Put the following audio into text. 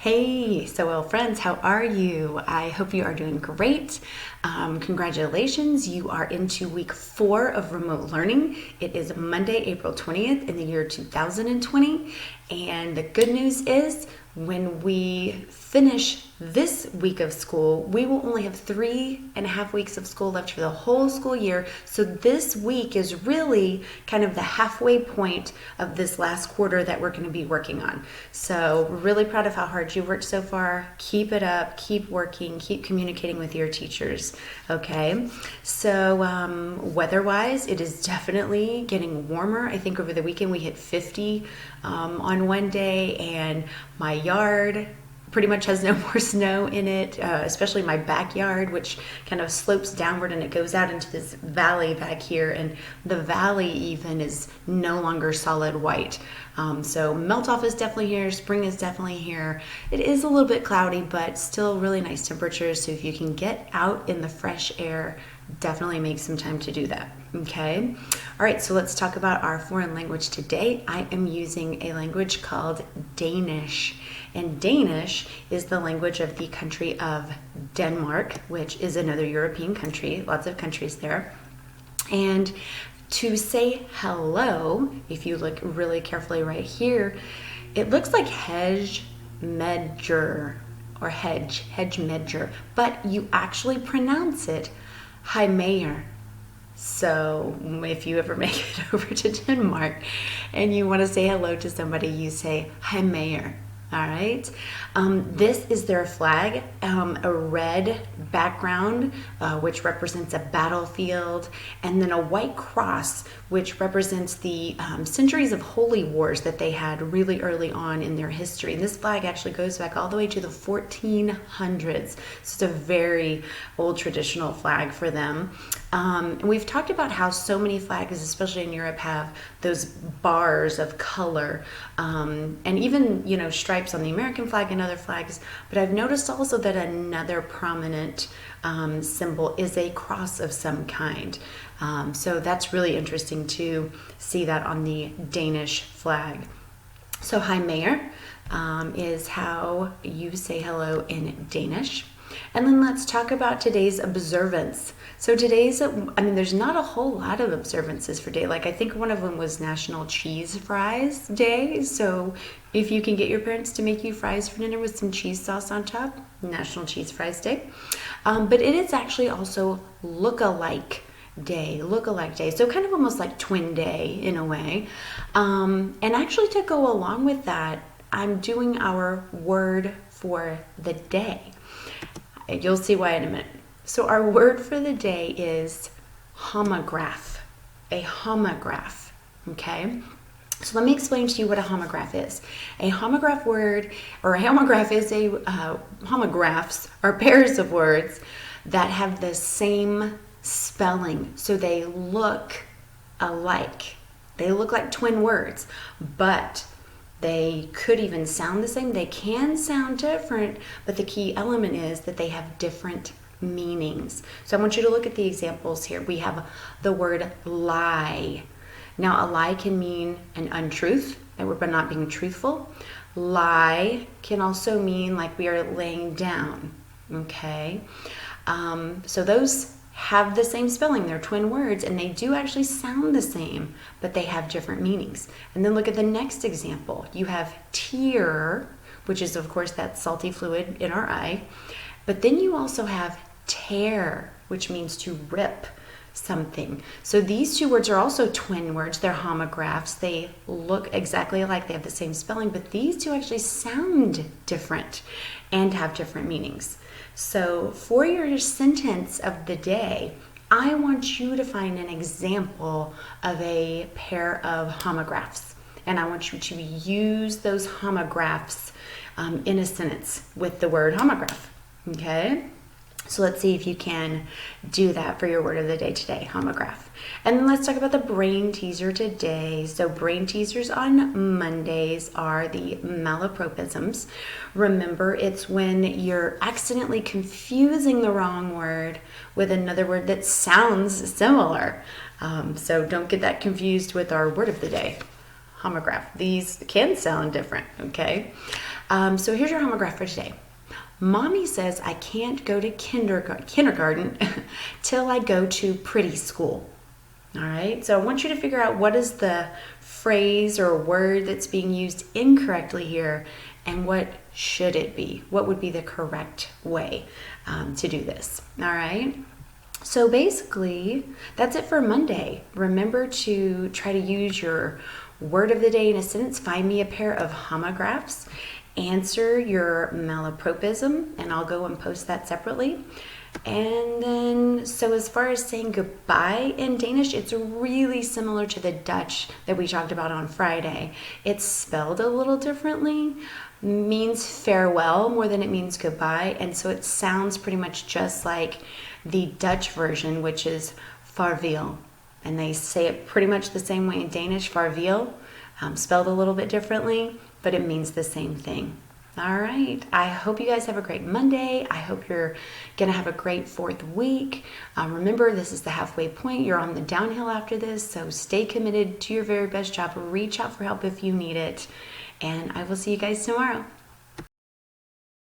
Hey, so well, friends, how are you? I hope you are doing great. Congratulations, you are into week 4 of remote learning. It is Monday, April 20th in the year 2020. And the good news is when we finish this week of school, we will only have 3.5 weeks of school left for the whole school year. So this week is really kind of the halfway point of this last quarter that we're going to be working on. So really proud of how hard you've worked so far. Keep it up, keep working, keep communicating with your teachers. Okay, so weather-wise, it is definitely getting warmer. I think over the weekend we hit 50 on one day, and my yard pretty much has no more snow in it, especially my backyard, which kind of slopes downward and it goes out into this valley back here, and the valley even is no longer solid white. So melt off is definitely here, spring is definitely here. It is a little bit cloudy, but still really nice temperatures, so if you can get out in the fresh air, definitely make some time to do that. Okay, all right, so let's talk about our foreign language today. I am using a language called Danish, and Danish is the language of the country of Denmark, which is another European country, lots of countries there. And to say hello, if you look really carefully right here, it looks like hedge medger or hedge medger, but you actually pronounce it Heimayer. So if you ever make it over to Denmark and you want to say hello to somebody, you say Heimayer. All right. This is their flag, a red background, which represents a battlefield, and then a white cross, which represents the centuries of holy wars that they had really early on in their history. And this flag actually goes back all the way to the 1400s. So it's a very old traditional flag for them. And we've talked about how so many flags, especially in Europe, have those bars of color, and even, stripes on the American flag and other flags. But I've noticed also that another prominent symbol is a cross of some kind. So that's really interesting to see that on the Danish flag. So Heimayer is how you say hello in Danish. And then let's talk about today's observance. So there's not a whole lot of observances for day. Like I think one of them was National Cheese Fries Day. So if you can get your parents to make you fries for dinner with some cheese sauce on top, National Cheese Fries Day. But it is actually also Look-alike Day. So kind of almost like Twin Day in a way. And actually to go along with that, I'm doing our word for the day. You'll see why in a minute. So our word for the day is homograph, a homograph, okay? So let me explain to you what a homograph is. A homograph word, or a homograph is homographs are pairs of words that have the same spelling. So they look alike. They look like twin words, but they could even sound the same. They can sound different, but the key element is that they have different meanings. So I want you to look at the examples here. We have the word lie. Now, a lie can mean an untruth, that we're not being truthful. Lie can also mean like we are laying down, okay? So those have the same spelling. They're twin words, and they do actually sound the same, but they have different meanings. And then look at the next example. You have tear, which is, of course, that salty fluid in our eye. But then you also have tear, which means to rip something. So these two words are also twin words. They're homographs. They look exactly alike. They have the same spelling, but these two actually sound different and have different meanings. So for your sentence of the day, I want you to find an example of a pair of homographs. And I want you to use those homographs in a sentence with the word homograph. Okay? So let's see if you can do that for your word of the day today, homograph. And then let's talk about the brain teaser today. So brain teasers on Mondays are the malapropisms. Remember, it's when you're accidentally confusing the wrong word with another word that sounds similar. So don't get that confused with our word of the day, homograph. These can sound different, okay? So here's your homograph for today. Mommy says I can't go to kindergarten till I go to pretty school. All right, so I want you to figure out what is the phrase or word that's being used incorrectly here, and what should it be? What would be the correct way to do this? All right. So basically, that's it for Monday. Remember to try to use your word of the day in a sentence. Find me a pair of homographs. Answer your malapropism, and I'll go and post that separately. And then, so as far as saying goodbye in Danish, it's really similar to the Dutch that we talked about on Friday. It's spelled a little differently, means farewell more than it means goodbye, and so it sounds pretty much just like the Dutch version, which is farvel. And they say it pretty much the same way in Danish, farvel, spelled a little bit differently, but it means the same thing. All right. I hope you guys have a great Monday. I hope you're going to have a great 4th week. Remember, this is the halfway point. You're on the downhill after this, so stay committed to your very best job. Reach out for help if you need it, and I will see you guys tomorrow.